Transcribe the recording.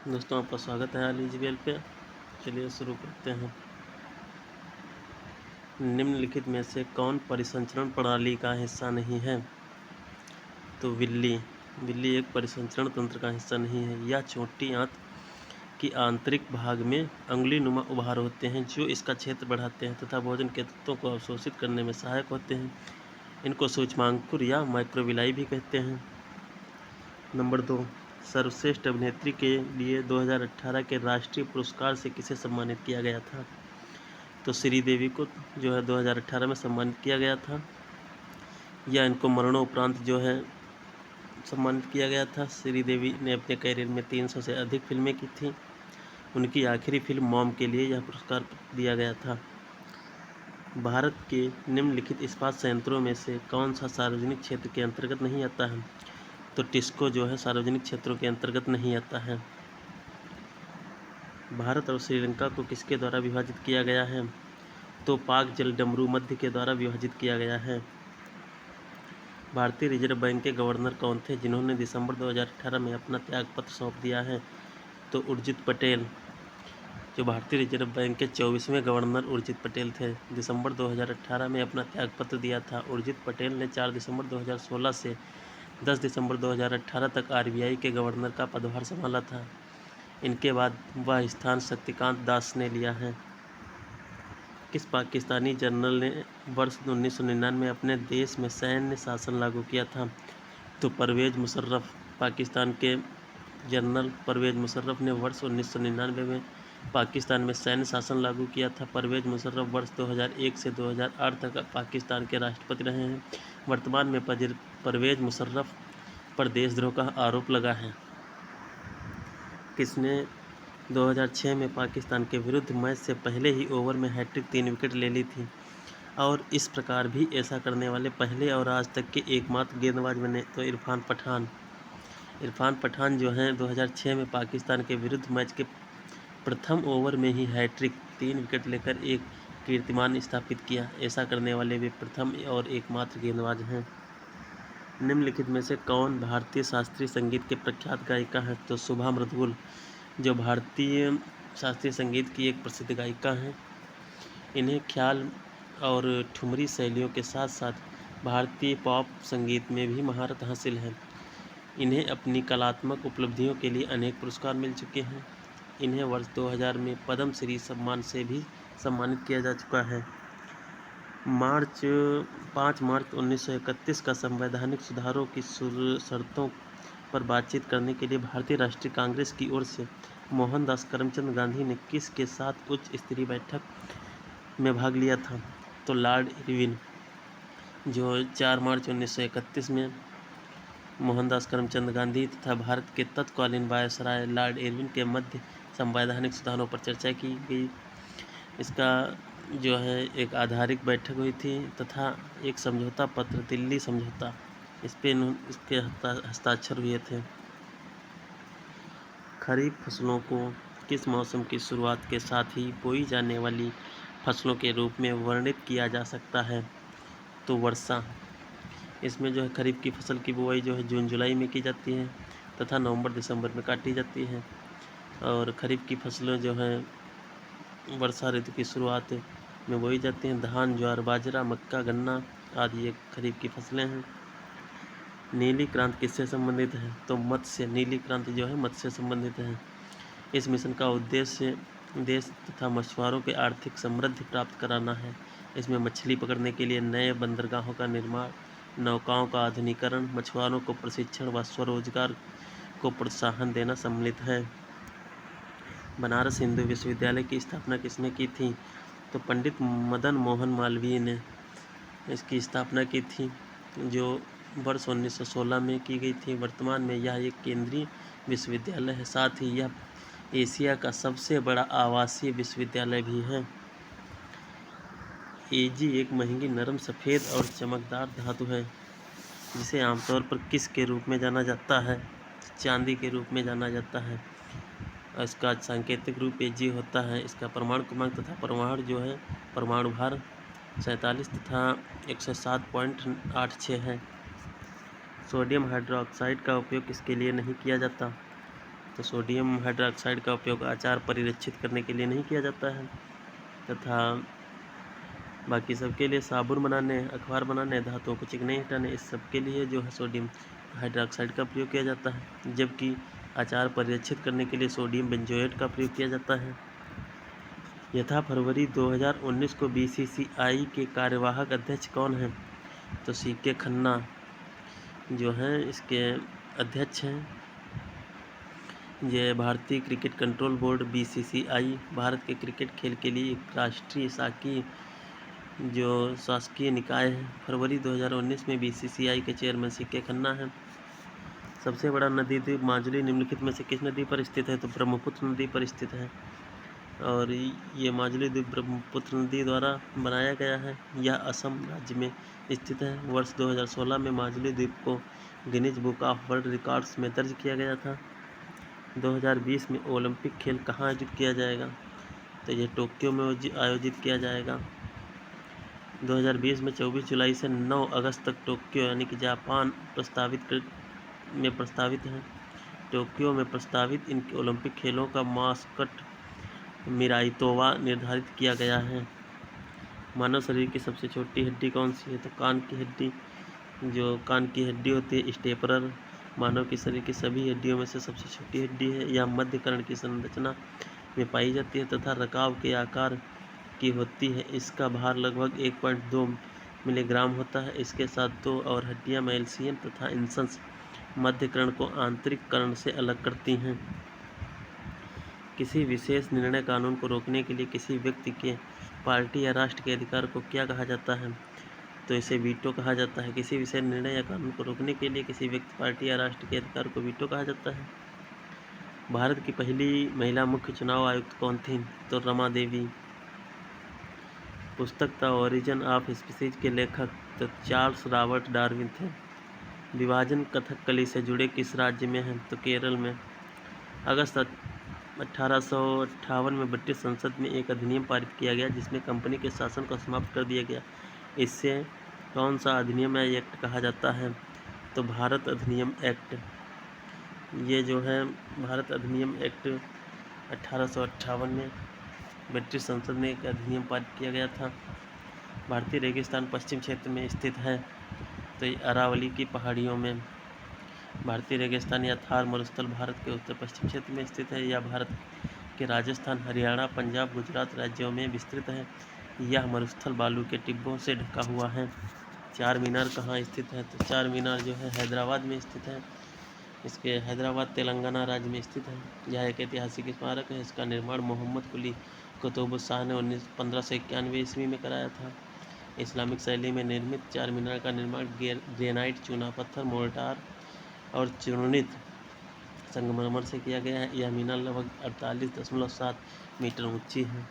दोस्तों आपका स्वागत है एलिजिबल पे। चलिए शुरू करते हैं। निम्नलिखित में से कौन परिसंचरण प्रणाली का हिस्सा नहीं है? तो बिल्ली एक परिसंचरण तंत्र का हिस्सा नहीं है। यह छोटी आंत की आंतरिक भाग में अंगुलीनुमा उभार होते हैं जो इसका क्षेत्र बढ़ाते हैं तथा भोजन के तत्वों को अवशोषित करने में सहायक होते हैं। इनको सूक्ष्मांकुर या माइक्रोविलाई भी कहते हैं। नंबर 2, सर्वश्रेष्ठ अभिनेत्री के लिए 2018 के राष्ट्रीय पुरस्कार से किसे सम्मानित किया गया था? तो श्रीदेवी को जो है 2018 में सम्मानित किया गया था, या इनको मरणोपरांत जो है सम्मानित किया गया था। श्रीदेवी ने अपने करियर में 300 से अधिक फिल्में की थी। उनकी आखिरी फिल्म मॉम के लिए यह पुरस्कार दिया गया था। भारत के निम्नलिखित इस्पात संयंत्रों में से कौन सा सार्वजनिक क्षेत्र के अंतर्गत नहीं आता है? तो टिस्को जो है सार्वजनिक क्षेत्रों के अंतर्गत नहीं आता है। भारत और श्रीलंका को किसके द्वारा विभाजित किया गया है? तो पाक जलडमरू मध्य के द्वारा विभाजित किया गया है। भारतीय रिजर्व बैंक के गवर्नर कौन थे जिन्होंने दिसंबर 2018 में अपना त्यागपत्र सौंप दिया है? तो उर्जित पटेल। जो भारतीय रिजर्व बैंक के 24वें गवर्नर उर्जित पटेल थे, दिसंबर 2018 में अपना त्यागपत्र दिया था। उर्जित पटेल ने 4 दिसंबर 2016 से 10 दिसंबर 2018 तक आरबीआई के गवर्नर का पदभार संभाला था। इनके बाद वह स्थान शक्तिकांत दास ने लिया है। किस पाकिस्तानी जनरल ने वर्ष 1999 में अपने देश में सैन्य शासन लागू किया था? तो परवेज़ मुशर्रफ। पाकिस्तान के जनरल परवेज़ मुशर्रफ ने वर्ष 1999 में पाकिस्तान में सैन्य शासन लागू किया था। परवेज़ मुशर्रफ वर्ष 2001 से 2008 तक पाकिस्तान के राष्ट्रपति रहे हैं। वर्तमान में परवेज़ मुशर्रफ पर देशद्रोह का आरोप लगा है। किसने 2006 में पाकिस्तान के विरुद्ध मैच से पहले ही ओवर में हैट्रिक 3 विकेट ले ली थी और इस प्रकार भी ऐसा करने वाले पहले और आज तक के एकमात्र गेंदबाज बने? तो इरफान पठान जो हैं 2006 में पाकिस्तान के विरुद्ध मैच के प्रथम ओवर में ही हैट्रिक 3 विकेट लेकर एक कीर्तिमान स्थापित किया। ऐसा करने वाले वे प्रथम और एकमात्र गेंदबाज हैं। निम्नलिखित में से कौन भारतीय शास्त्रीय संगीत के प्रख्यात गायिका हैं? तो शुभा मृदुल, जो भारतीय शास्त्रीय संगीत की एक प्रसिद्ध गायिका हैं। इन्हें ख्याल और ठुमरी शैलियों के साथ साथ भारतीय पॉप संगीत में भी महारत हासिल है। इन्हें अपनी कलात्मक उपलब्धियों के लिए अनेक पुरस्कार मिल चुके हैं। इन्हें वर्ष 2000 में पद्म श्री सम्मान से भी सम्मानित किया जा चुका है। 5 मार्च 1931 का संवैधानिक सुधारों की शर्तों पर बातचीत करने के लिए भारतीय राष्ट्रीय कांग्रेस की ओर से मोहनदास करमचंद गांधी ने किस के साथ उच्च स्तरीय बैठक में भाग लिया था? तो लॉर्ड इरविन। जो 4 मार्च 1931 में मोहनदास करमचंद गांधी तथा भारत के तत्कालीन वायसराय लॉर्ड इरविन के मध्य संवैधानिक सुधारों पर चर्चा की गई। इसका जो है एक आधारिक बैठक हुई थी तथा एक समझौता पत्र दिल्ली समझौता इसके हस्ताक्षर हुए थे। खरीफ फसलों को किस मौसम की शुरुआत के साथ ही बोई जाने वाली फसलों के रूप में वर्णित किया जा सकता है? तो वर्षा। इसमें जो है खरीफ की फसल की बुआई जो है जून जुलाई में की जाती है तथा नवंबर दिसंबर में काटी जाती है और खरीफ की फसलें जो हैं वर्षा ऋतु की शुरुआत में बोई जाती हैं। धान, ज्वार, बाजरा, मक्का, गन्ना आदि ये खरीफ की फसलें हैं। नीली क्रांति किससे संबंधित है? तो मत्स्य। नीली क्रांति जो है मत्स्य से संबंधित है। इस मिशन का उद्देश्य देश तथा मछुआरों के आर्थिक समृद्धि प्राप्त कराना है। इसमें मछली पकड़ने के लिए नए बंदरगाहों का निर्माण, नौकाओं का आधुनिकीकरण, मछुआरों को प्रशिक्षण व स्वरोजगार को प्रोत्साहन देना सम्मिलित है। बनारस हिंदू विश्वविद्यालय की स्थापना किसने की थी? तो पंडित मदन मोहन मालवीय ने इसकी स्थापना की थी, जो वर्ष 1916 में की गई थी। वर्तमान में यह एक केंद्रीय विश्वविद्यालय है। साथ ही यह एशिया का सबसे बड़ा आवासीय विश्वविद्यालय भी है। एजी एक महंगी, नरम, सफ़ेद और चमकदार धातु है जिसे आमतौर पर किस के रूप में जाना जाता है? चांदी के रूप में जाना जाता है। इसका सांकेतिक रूप Ag होता है। इसका परमाणु क्रमांक तथा परमाणु जो है परमाणु भार 47 तथा 107.86 है। सोडियम हाइड्रोक्साइड का उपयोग किसके लिए नहीं किया जाता? तो सोडियम हाइड्रोक्साइड का उपयोग अचार परिरक्षित करने के लिए नहीं किया जाता है तथा बाकी सबके लिए साबुन बनाने, अखबार बनाने, धातुओं को चिकनाई हटाने, इस सब के लिए जो है सोडियम हाइड्रोक्साइड का प्रयोग किया जाता है। जबकि अचार परिरक्षित करने के लिए सोडियम बेंजोएट का प्रयोग किया जाता है। यथा फरवरी 2019 को बीसीसीआई के कार्यवाहक अध्यक्ष कौन हैं? तो सीके खन्ना जो हैं इसके अध्यक्ष हैं। ये भारतीय cricket control board BCCI Bharat के क्रिकेट खेल के लिए एक राष्ट्रीय शासकीय निकाय है। फरवरी 2019 में बीसीसीआई के चेयरमैन सीके खन्ना हैं। सबसे बड़ा नदी द्वीप माजुली निम्नलिखित में से किस नदी पर स्थित है? तो ब्रह्मपुत्र नदी पर स्थित है और ये माजुली द्वीप ब्रह्मपुत्र नदी द्वारा बनाया गया है। यह असम राज्य में स्थित है। वर्ष 2016 में माजुली द्वीप को Guinness book of world records में दर्ज किया गया था। 2020 में ओलंपिक खेल कहाँ आयोजित किया जाएगा? तो ये टोक्यो में आयोजित किया जाएगा। 2020 में 24 जुलाई से 9 अगस्त तक टोक्यो यानी कि जापान प्रस्तावित है। टोक्यो में प्रस्तावित इन ओलंपिक खेलों का मास्कट मिराइतोवा निर्धारित किया गया है। मानव शरीर की सबसे छोटी हड्डी कौन सी है? तो कान की हड्डी। जो कान की हड्डी होती है स्टेपरर, मानव के शरीर की सभी हड्डियों में से सबसे छोटी हड्डी है। यह मध्य कर्ण की संरचना में पाई जाती है तथा रकाब के आकार की होती है। इसका भार लगभग 1.2 मिलीग्राम होता है। इसके साथ दो और हड्डियां मैल्सियम तथा इंसस मध्य कर्ण को आंतरिक कर्ण से अलग करती हैं। किसी विशेष निर्णय कानून को रोकने के लिए किसी व्यक्ति के, पार्टी या राष्ट्र के अधिकार को क्या कहा जाता है? तो इसे वीटो कहा जाता है। किसी विशेष निर्णय या कानून को रोकने के लिए किसी व्यक्ति, पार्टी या राष्ट्र के अधिकार को वीटो कहा जाता है। भारत की पहली महिला मुख्य चुनाव आयुक्त कौन थीं? तो रमा देवी। पुस्तक द ओरिजिन ऑफ स्पीसीज के लेखक तो चार्ल्स रॉबर्ट डार्विन थे। विभाजन कथकली से जुड़े किस राज्य में है? तो केरल में। अगस्त 1858 में ब्रिटिश संसद में एक अधिनियम पारित किया गया जिसमें कंपनी के शासन को समाप्त कर दिया गया। इससे कौन सा अधिनियम या एक्ट कहा जाता है? तो भारत अधिनियम एक्ट। ये जो है भारत अधिनियम एक्ट 1858 में ब्रिटिश संसद में एक अधिनियम पारित किया गया था। भारतीय रेगिस्तान पश्चिम क्षेत्र में स्थित है। तो ये अरावली की पहाड़ियों में। भारतीय रेगिस्तान या थार मरुस्थल भारत के उत्तर पश्चिम क्षेत्र में स्थित है। यह भारत के राजस्थान, हरियाणा, पंजाब, गुजरात राज्यों में विस्तृत है। यह मरुस्थल बालू के टिब्बों से ढका हुआ है। चार मीनार कहाँ स्थित है? तो चार मीनार जो है हैदराबाद में स्थित है। इसके हैदराबाद तेलंगाना राज्य में स्थित है। यह एक ऐतिहासिक स्मारक है। इसका निर्माण मोहम्मद कुली कुतुबुस्शाह ने 1591 ईस्वी में कराया था। इस्लामिक शैली में निर्मित चार मीनार का निर्माण ग्रेनाइट, चूना पत्थर, मोर्टार और चूर्णित संगमरमर से किया गया है। यह मीनार लगभग 48.7 मीटर ऊंची है।